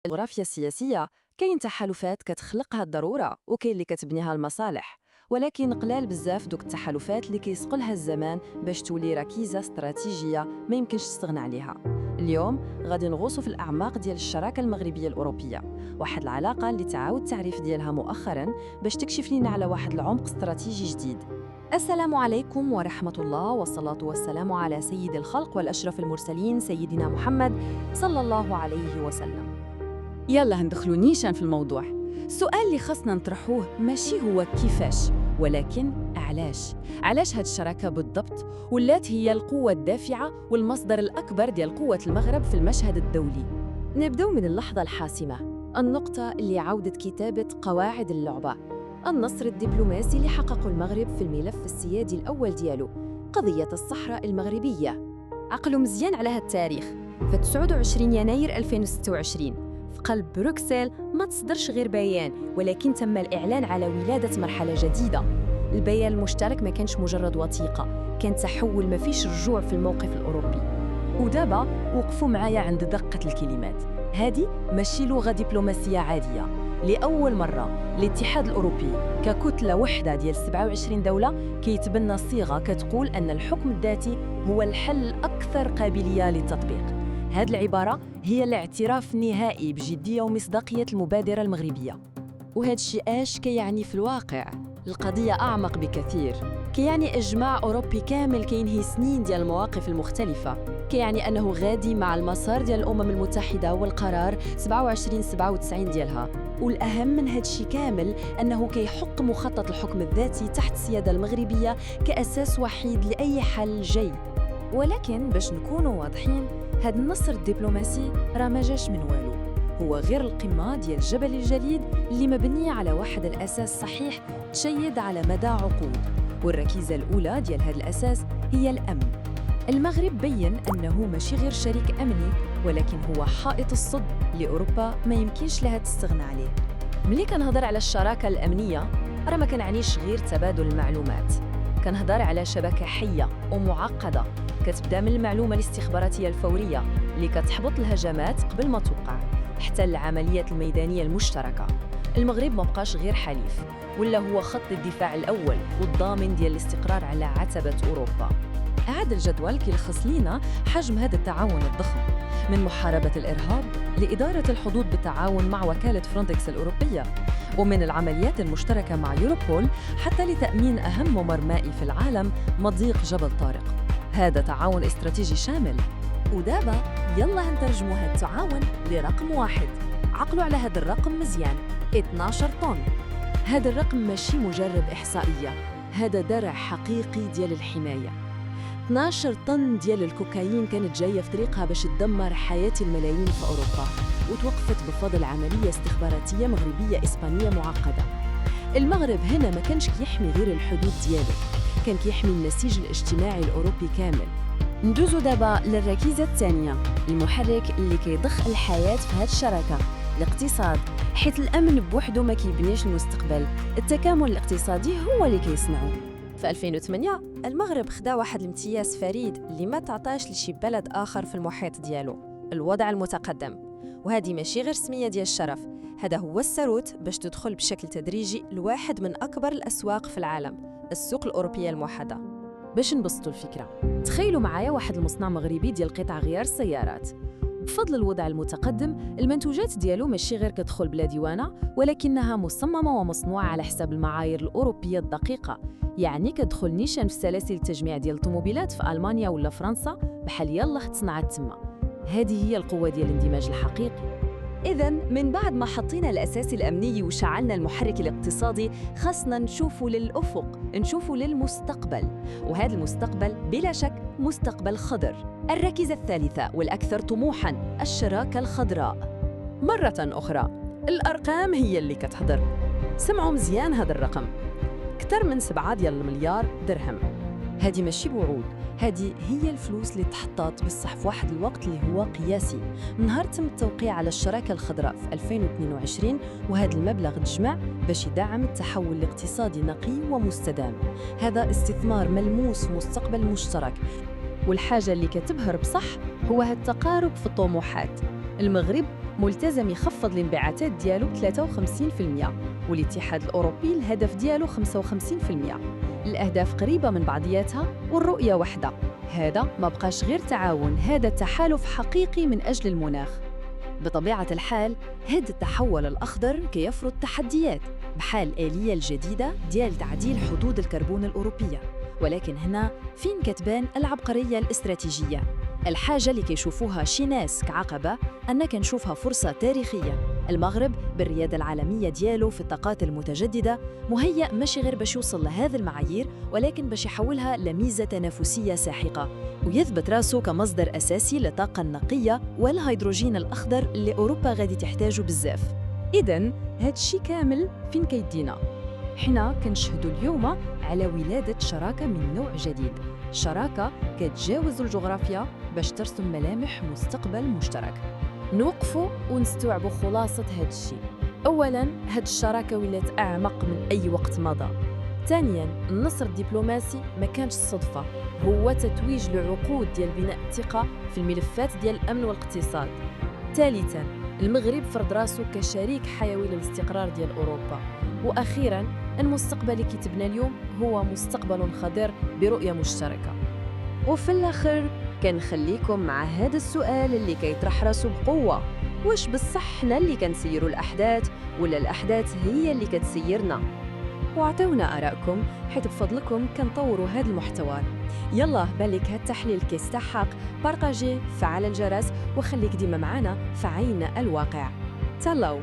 الجغرافيا السياسية كاين تحالفات كتخلقها الضرورة وكاين اللي كتبنيها المصالح، ولكن قلال بزاف دوك التحالفات اللي كيسقلها الزمان باش تولي ركيزة استراتيجية ما يمكنش تستغنى عليها. اليوم غادي نغوصوا في الأعماق ديال الشراكة المغربية الأوروبية، واحد العلاقة اللي تعاود التعريف ديالها مؤخراً باش تكشف لنا على واحد العمق استراتيجي جديد. السلام عليكم ورحمة الله، والصلاة والسلام على سيد الخلق والأشرف المرسلين سيدنا محمد صلى الله عليه وسلم. يلا هندخلوا نيشان في الموضوع. السؤال اللي خصنا نطرحوه ماشي هو كيفاش، ولكن علاش هاد الشراكة بالضبط ولات هي القوة الدافعة والمصدر الأكبر ديال قوة المغرب في المشهد الدولي. نبدأ من اللحظة الحاسمة، النقطة اللي عودت كتابة قواعد اللعبة، النصر الدبلوماسي اللي حققه المغرب في الملف السيادي الأول ديالو، قضية الصحراء المغربية. عقلوا مزيان على هالتاريخ، في 29 يناير 2026 في قلب بروكسل ما تصدرش غير بيان، ولكن تم الإعلان على ولادة مرحلة جديدة. البيان المشترك ما كانش مجرد وثيقة، كان تحول ما فيش رجوع في الموقف الأوروبي. ودابا وقفوا معايا عند دقة الكلمات، هذه ماشي لغة دبلوماسية عادية. لأول مرة الاتحاد الأوروبي ككتلة وحدة ديال 27 دولة كيتبنى صيغة كتقول أن الحكم الذاتي هو الحل الأكثر قابلية للتطبيق. هذه العبارة هي الاعتراف النهائي بجدية ومصداقية المبادرة المغربية. وهذا الشيء اش كيعني في الواقع؟ القضية أعمق بكثير، كيعني إجماع أوروبي كامل كينهي سنين ديال المواقف المختلفة، كيعني أنه غادي مع المسار ديال الأمم المتحدة والقرار 2797 ديالها. والأهم من هذا الشيء كامل أنه كيحق مخطط الحكم الذاتي تحت السيادة المغربية كأساس وحيد لأي حل جاي. ولكن باش نكونوا واضحين، هذا النصر الدبلوماسي راه ما جاش من والو، هو غير القمة ديال الجبل الجليد اللي مبنية على واحد الأساس صحيح تشيد على مدى عقود. والركيزة الأولى ديال هذا الأساس هي الأمن. المغرب بين أنه ماشي غير شريك أمني، ولكن هو حائط الصد لأوروبا ما يمكنش لها تستغنى عليه. ملي كنهضر على الشراكة الأمنية راه ما كنعنيش غير تبادل المعلومات، كنهضر على شبكة حية ومعقدة كتبدا من المعلومة الاستخباراتية الفورية اللي كتحبط الهجمات قبل ما توقع، حتى العمليات الميدانية المشتركة. المغرب ما بقاش غير حليف، ولا هو خط الدفاع الأول والضامن ديال الاستقرار على عتبة أوروبا. هذا الجدول كيلخص لينا حجم هذا التعاون الضخم، من محاربة الإرهاب لإدارة الحدود بالتعاون مع وكالة فرونتكس الأوروبية، ومن العمليات المشتركة مع يوروبول حتى لتأمين أهم ممر مائي في العالم مضيق جبل طارق. هذا تعاون استراتيجي شامل. ودابا يلا هنترجموا هذا التعاون لرقم واحد. عقلوا على هذا الرقم مزيان، 12 طن. هذا الرقم ماشي مجرد إحصائية، هذا درع حقيقي ديال الحماية. 12 طن ديال الكوكايين كانت جاية في طريقها باش تدمر حياة الملايين في أوروبا، وتوقفت بفضل عملية استخباراتية مغربية إسبانية معقدة. المغرب هنا ما كانش كيحمي غير الحدود ديالو، كان كيحمي النسيج الاجتماعي الأوروبي كامل. ندوزو دابا للركيزة الثانية، المحرك اللي كيضخ الحياة في هذه الشراكة، الاقتصاد، حيث الأمن بوحده ما كيبنيش المستقبل، التكامل الاقتصادي هو اللي كيصنعه. في 2008 المغرب خدا واحد الامتياز فريد اللي ما تعطاش لشي بلد آخر في المحيط ديالو، الوضع المتقدم. وهذه ماشي غير سمية ديال الشرف، هذا هو الساروت باش تدخل بشكل تدريجي لواحد من أكبر الأسواق في العالم، السوق الأوروبية الموحدة. باش نبسطوا الفكرة، تخيلوا معايا واحد المصنع مغربي ديال قطع غيار السيارات. بفضل الوضع المتقدم المنتوجات ديالو ماشي غير كتدخل بلا ديوانة، ولكنها مصممة ومصنوعة على حساب المعايير الأوروبية الدقيقة. يعني كتدخل نيشان في سلاسل التجميع ديال الطوموبيلات في ألمانيا ولا فرنسا بحال يلا تصنعت تما. هذه هي القوة ديال الاندماج الحقيقي. إذن من بعد ما حطينا الأساس الأمني وشعلنا المحرك الاقتصادي، خاصنا نشوفوا للأفق، نشوفوا للمستقبل. وهذا المستقبل بلا شك مستقبل خضر. الركيزة الثالثة والأكثر طموحاً، الشراكة الخضراء. مرة أخرى الأرقام هي اللي كتحضر. سمعوا مزيان هذا الرقم، أكثر من 7 ديال المليار درهم. هذه ماشي بوعود، هذه هي الفلوس اللي تحطات بصح في واحد الوقت اللي هو قياسي. من نهار تم التوقيع على الشراكة الخضراء في 2022، وهذا المبلغ تجمع باش يدعم التحول الاقتصادي نقي ومستدام. هذا استثمار ملموس في مستقبل مشترك. والحاجة اللي كتبهر بصح هو هالتقارب في الطموحات. المغرب ملتزم يخفض الانبعاثات ديالو ب 53%، والاتحاد الأوروبي الهدف ديالو 55%. الأهداف قريبة من بعضياتها والرؤية واحدة. هذا ما بقاش غير تعاون، هذا تحالف حقيقي من أجل المناخ. بطبيعة الحال، هذا التحول الأخضر كيفرض تحديات بحال الآلية الجديدة ديال تعديل حدود الكربون الأوروبية. ولكن هنا فين كتبان العبقرية الاستراتيجية؟ الحاجة اللي كيشوفوها شي ناس كعقبة أنا كنشوفها فرصة تاريخية. المغرب بالريادة العالمية ديالو في الطاقات المتجددة مهيأ ماشي غير باش يوصل لهذه المعايير، ولكن باش يحولها لميزة تنافسية ساحقة ويثبت راسه كمصدر أساسي للطاقة النقية والهيدروجين الأخضر اللي أوروبا غادي تحتاجه بزاف. إذن هاد الشي كامل فين كيدينا؟ حنا كنشهدوا اليوم على ولادة شراكة من نوع جديد، شراكة كتجاوز الجغرافيا باش ترسم ملامح مستقبل مشترك. نوقفوا ونستوعبوا خلاصة هاد الشي. أولاً، هاد الشراكة ولات أعمق من أي وقت مضى. ثانياً، النصر الدبلوماسي ما كانش صدفة، هو تتويج لعقود ديال بناء الثقة في الملفات ديال الأمن والاقتصاد. ثالثاً، المغرب فرض راسو كشريك حيوي للاستقرار ديال أوروبا. وأخيراً، المستقبل اللي كيتبنى اليوم هو مستقبل خضر برؤية مشتركة. وفي الآخر كنخليكم مع هذا السؤال اللي كيطرح راسو بقوة: واش بصح حنا اللي كنسيروا الأحداث ولا الأحداث هي اللي كتسيرنا؟ واعطونا آراءكم، حيث بفضلكم كنطوروا هذا المحتوى. يلا بالك هاد التحليل كيستحق، بارطاجي، فعل الجرس وخليك ديما معنا في عين الواقع. تلاو.